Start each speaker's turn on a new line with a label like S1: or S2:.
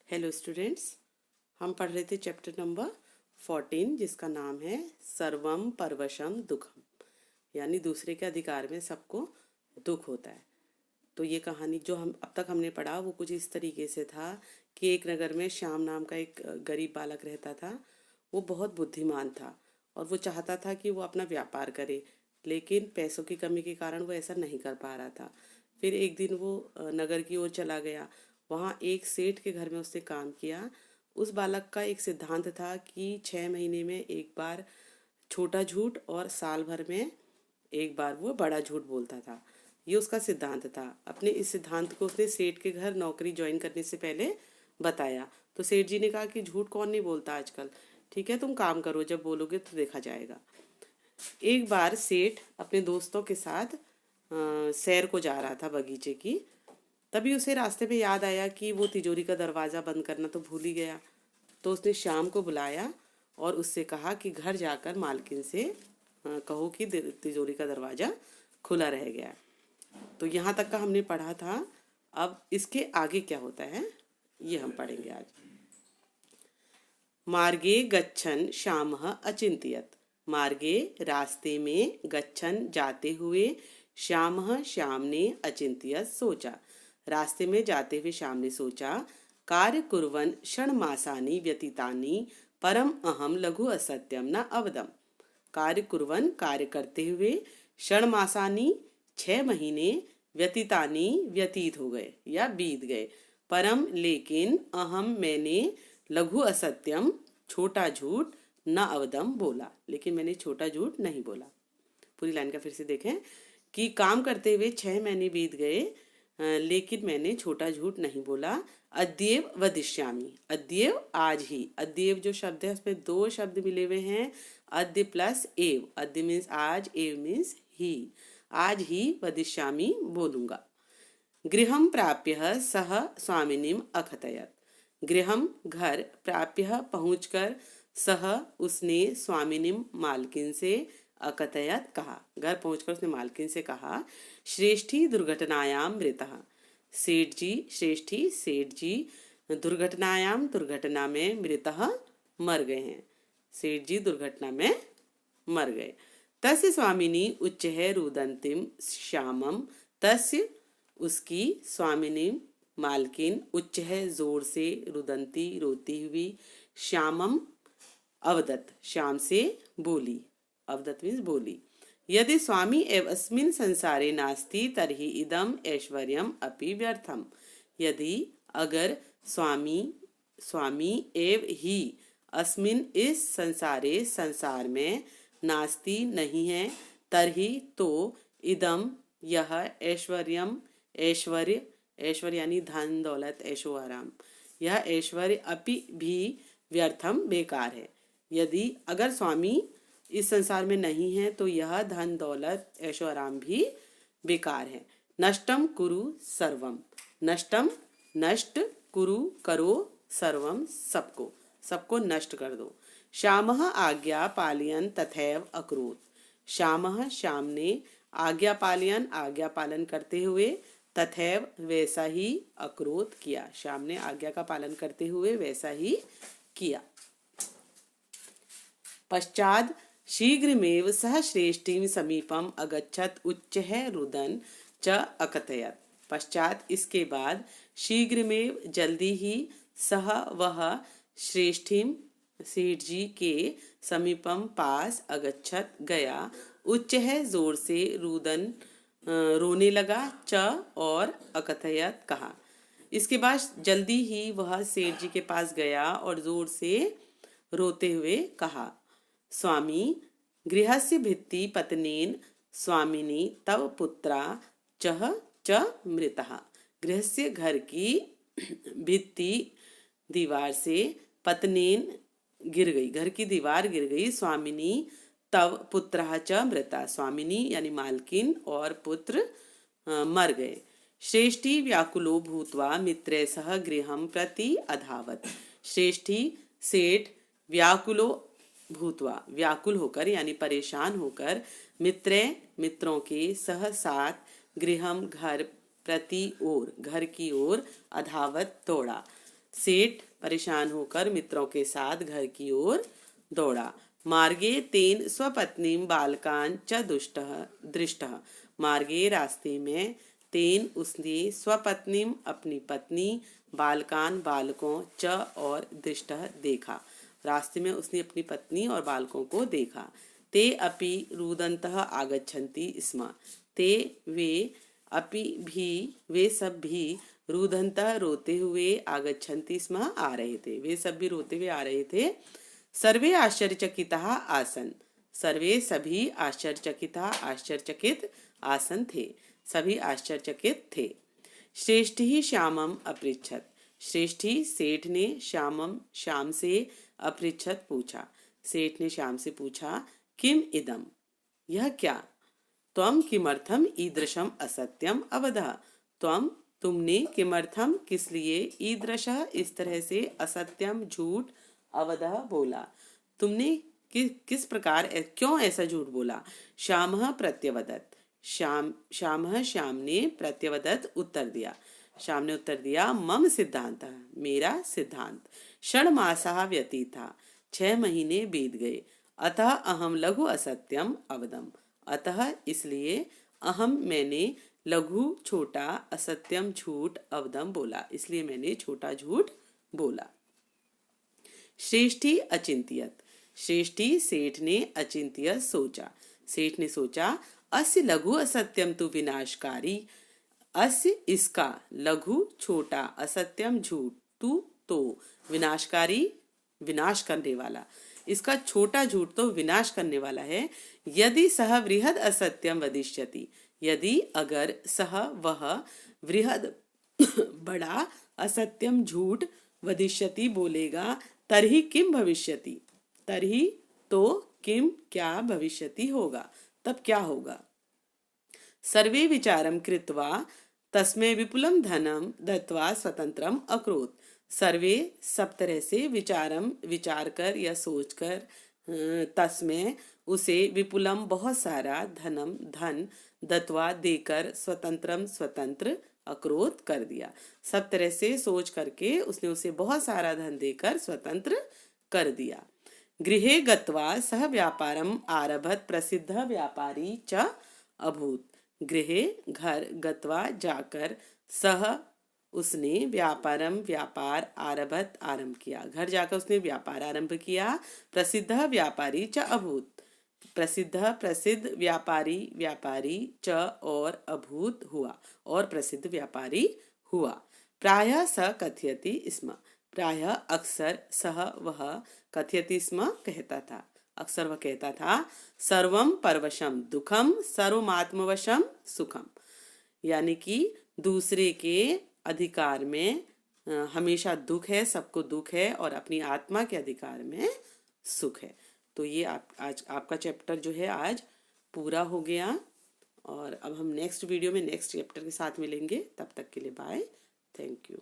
S1: Hello students, हम पढ़ रहे थे चैप्टर नंबर 14 जिसका नाम है सर्वम परवशम दुखम, यानी दूसरे के अधिकार में सबको दुख होता है। तो ये कहानी जो हम अब तक हमने पढ़ा वो कुछ इस तरीके से था कि एक नगर में श्याम नाम का एक गरीब बालक रहता था। वो बहुत बुद्धिमान था और वो चाहता था कि वो अपना व्यापार करे, लेकिन पैसों की कमी के कारण वो ऐसा नहीं कर पा रहा था। फिर एक दिन वो नगर की ओर चला गया। वहाँ एक सेठ के घर में उसने काम किया। उस बालक का एक सिद्धांत था कि 6 महीने में एक बार छोटा झूठ और साल भर में एक बार वो बड़ा झूठ बोलता था। ये उसका सिद्धांत था। अपने इस सिद्धांत को उसने सेठ के घर नौकरी ज्वाइन करने से पहले बताया। तो सेठ जी ने कहा कि झूठ कौन नहीं बोलता आजकल, ठीक है तुम काम करो, जब बोलोगे तो देखा जाएगा। एक बार सेठ अपने दोस्तों के साथ सैर को जा रहा था बगीचे की। तभी उसे रास्ते में याद आया कि वो तिजोरी का दरवाज़ा बंद करना तो भूल ही गया। तो उसने शाम को बुलाया और उससे कहा कि घर जाकर मालकिन से कहो कि तिजोरी का दरवाज़ा खुला रह गया। तो यहाँ तक का हमने पढ़ा था। अब इसके आगे क्या होता है ये हम पढ़ेंगे आज। मार्गे गच्छन श्यामः अचिंत्यत। मार्गे रास्ते में, गच्छन जाते हुए, श्यामः श्याम ने, अचिंत्यत सोचा। रास्ते में जाते हुए श्याम ने सोचा। कार्य कुर्वन् षण्मासानि व्यतीतानि परम अहम लघु असत्यम न अवदम। कार्य कुर्वन् कार्य करते हुए, षण्मासानि 6 महीने, व्यतीतानि व्यतीत हो गए या बीत गए, परम लेकिन, अहम मैंने, लघु असत्यम छोटा झूठ, न अवदम बोला लेकिन मैंने छोटा झूठ नहीं बोला। पूरी लाइन का फिर से देखें कि काम करते हुए 6 महीने बीत गए लेकिन मैंने छोटा झूठ नहीं बोला। अद्येव वदिष्यामि, अद्येव आज ही। अद्येव जो शब्द है उसमें 2 शब्द मिले हुए हैं, अद्य प्लस एव। अद्य मीन्स आज, एव मीन्स ही। आज ही वदिष्यामि बोलूंगा। गृहं प्राप्य सह स्वामिनीम अकथयत। गृहम घर, प्राप्य पहुंचकर, सह उसने, स्वामिनीम मालकिन से, अकथयत कहा। घर पहुंचकर उसने मालकिन से कहा। श्रेष्ठी दुर्घटनायाम मृतः। सेठ जी, श्रेष्ठी सेठ जी, दुर्घटनायाम दुर्घटना में, मृतः मर गए हैं। सेठ जी दुर्घटना में मर गए। तस्य स्वामिनी उच्च है रुदंतिम श्यामम। तस्य उसकी, स्वामिनी मालकिन, उच्च है जोर से, रुदंती रोती हुई, श्यामम अवदत श्याम से बोली। अवदत मीन्स बोली। यदि स्वामी एव अस्मिन् संसारे नास्ति तर्हि इदम ऐश्वर्यम अपि व्यर्थम। यदि अगर स्वामी एव ही, अस्मिन् इस संसारे संसार में, नास्ति नहीं है, तरहि तो, इदम यह, ऐश्वर्यम ऐश्वर्य, ऐश्वर्य यानी धन दौलत ऐशो आराम, यह ऐश्वर्य अपि भी व्यर्थम बेकार है। यदि अगर स्वामी इस संसार में नहीं है तो यह धन दौलत ऐशो आराम भी बेकार है। नष्टम कुरु सर्वम। नष्टम नष्ट, कुरु करो, सर्वम सबको, सबको नष्ट कर दो। श्यामः आज्ञा पालयन तथैव अकरोत्। श्यामः श्याम ने, आज्ञा पालयन आज्ञा पालन करते हुए, तथैव वैसा ही, अकरोत् किया। श्याम ने आज्ञा का पालन करते हुए वैसा ही किया। पश्चात शीघ्रमेव सह श्रेष्ठीं समीपम अगच्छत उच्चैः रुदन च अकथयत। पश्चात इसके बाद, शीघ्रमेव जल्दी ही, सह वह, श्रेष्ठीं सेठ जी के, समीपम पास, अगच्छत गया, उच्चैः जोर से, रुदन रोने लगा, च और, अकथयत कहा। इसके बाद जल्दी ही वह सेठ जी के पास गया और जोर से रोते हुए कहा। स्वामी गृहस्य भित्ति पतनेन स्वामिनी तव पुत्रा चह च मृतः। गृहस्य घर की भित्ति दीवार से, पतनेन गिर गई, घर की दीवार गिर गई, स्वामिनी तव पुत्रः च मृता, स्वामिनी यानी मालकिन और पुत्र मर गए। श्रेष्ठी व्याकुलो भूत्वा मित्रे सह गृहं प्रति अधावत। श्रेष्ठी सेठ व्याकुलो भूतवा, व्याकुल होकर यानी परेशान होकर, मित्रे मित्रों के, सह साथ, गृहम घर, प्रति ओर घर की ओर, अधावत दौड़ा। सेठ परेशान होकर मित्रों के साथ घर की ओर दौड़ा। मार्गे तेन स्वपत्नीं बालकान च दुष्टः दृष्टः। मार्गे रास्ते में तेन उसने स्वपत्नीं अपनी पत्नी, बालकान बालकों, च और दृष्टः देखा। रास्ते में उसने अपनी पत्नी और बालकों को देखा। ते अपि रुदन्तः आगच्छन्ति स्म। ते वे अपि भी वे सब भी रुदन्तः रोते हुए आगच्छन्ति स्म आ रहे थे। वे सब भी रोते हुए आ रहे थे। सर्वे आश्चर्यचकिताः आसन्। सर्वे सभी आश्चर्यचकिताः आश्चर्यचकित आसन थे। सभी आश्चर्यचकित थे। श्रेष्ठी श्यामम अपृच्छत। श्रेष्ठी सेठ ने श्याम से अपृच्छत पूछा। सेठ ने श्याम से पूछा, किम इदम, यह क्या? त्वं किमर्थम ईदृशम असत्यम अवदः। तुमने किमर्थम किस लिए ईदृशः इस तरह से असत्यम झूठ अवदः बोला। तुमने किस प्रकार क्यों ऐसा झूठ बोला? श्यामः प्रत्यवदत्। श्याम ने प्रत्यवदत् उत्तर दिया। श्याम ने उत्तर दिया, मम सिद्धांत, मेरा सिद्धांत। 6 मासाः व्यतीता, 6 महीने बीत गए। अतः अहम लघु असत्यम अवदम। अतः इसलिए अहम मैंने लघु छोटा असत्यम झूठ अवदम बोला, इसलिए मैंने छोटा झूठ बोला। श्रेष्ठी अचिंत्यत। श्रेष्ठी सेठ ने अचिंत्यत सोचा। सेठ ने सोचा, अस्य लघु असत्यम तु विनाशकारी। अस्य इसका, लघु छोटा, असत्यम झूठ, तू तो विनाशकारी विनाश करने वाला। इसका छोटा झूठ तो विनाश करने वाला है। यदि सह वृहद असत्यम वदिष्यति। यदि अगर सह वह वृहद बड़ा असत्यम झूठ वदिष्यति बोलेगा, तरहि किम भविष्यति। तरहि तो किम क्या भविष्यति होगा, तब क्या होगा। सर्वे विचारम कृत्वा तस्मै विपुलम धनम दत्वा स्वतंत्रम अकरोत्। सर्वे सब तरह से विचार कर या सोच कर तस्मै उसे विपुलम बहुत सारा धन दत्वा देकर स्वतंत्र अक्रोध कर दिया। सब तरह से सोच करके उसने उसे बहुत सारा धन देकर स्वतंत्र कर दिया। गृहे गत्वा सह व्यापारम आरभत प्रसिद्ध व्यापारी च अभूत। गृहे घर गत्वा जाकर सह उसने व्यापार आरंभ किया। घर जाकर उसने व्यापार आरंभ किया। प्रसिद्ध व्यापारी च अभूत। प्रसिद्ध व्यापारी च और अभूत हुआ और प्रसिद्ध व्यापारी हुआ। प्रायः स कथयति स्म। प्रायः अक्सर सह वह कथयति स्म कहता था। अक्सर वह कहता था, सर्वम परवशम दुखम सर्वमात्मवशम सुखम। यानी कि दूसरे के अधिकार में हमेशा दुख है, सबको दुख है, और अपनी आत्मा के अधिकार में सुख है। तो ये आज आपका चैप्टर जो है आज पूरा हो गया। और अब हम नेक्स्ट वीडियो में नेक्स्ट चैप्टर के साथ मिलेंगे। तब तक के लिए बाय, थैंक यू।